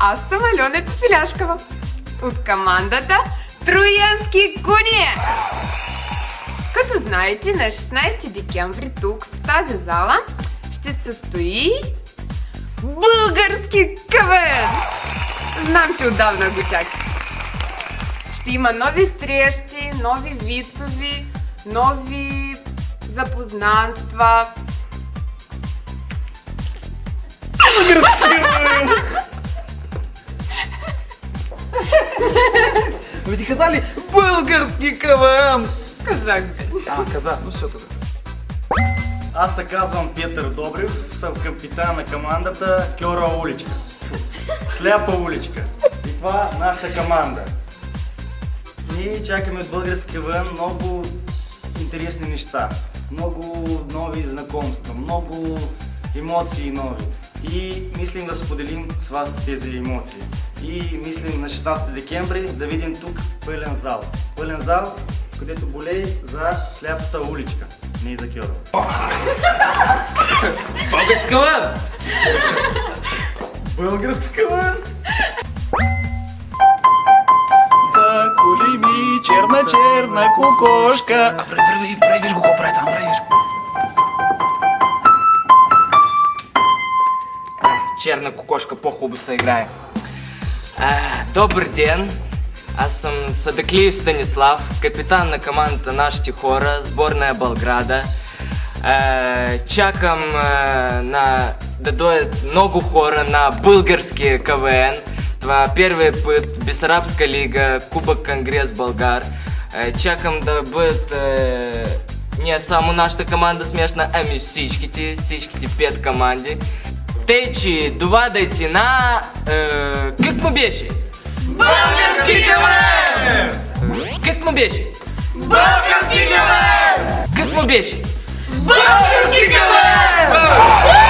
Аз съм Алена Пепеляшкова от командата Троянски коне. Като знаете, на 16 декември тук, в тази зала, ще се състои български КВН. Знам, че отдавна го чакате. Ще има нови срещи, нови вицови, нови запознанства. Ви ти казали български КВН! Казах. Казах, но все така. Аз се казвам Петър Добрев, съм капитан на командата Кьора уличка. Сляпа уличка. И това е нашата команда. Ние чакаме от български КВН много интересни неща. Много нови знакомства, много емоции нови. И мислим да споделим с вас тези емоции. И мислим на 16 декември да видим тук пълен зал. Пълен зал, където более за сляпата уличка, не и за Кьора. Български КВН! Български КВН! Заколи ми черна кокошка. Прави, виж го, какво прави там, прави, виж го. Черна кокошка по-хубаво се играе. Добър ден! Аз съм Садаклиев Станислав, капитан на командата Нашите хора, сборная Белграда. Чакам да дойдат много хора на българския КВН. Това е първият път, Бесарабска лига, Кубък Конгрес Българ. Чакам да бъдат не само нашата команда смешна, ами всичките 5 команди. Тъй, че довадайте на... как му беше? Български КВН! Как му беше? Български КВН! Как му беше? Български КВН!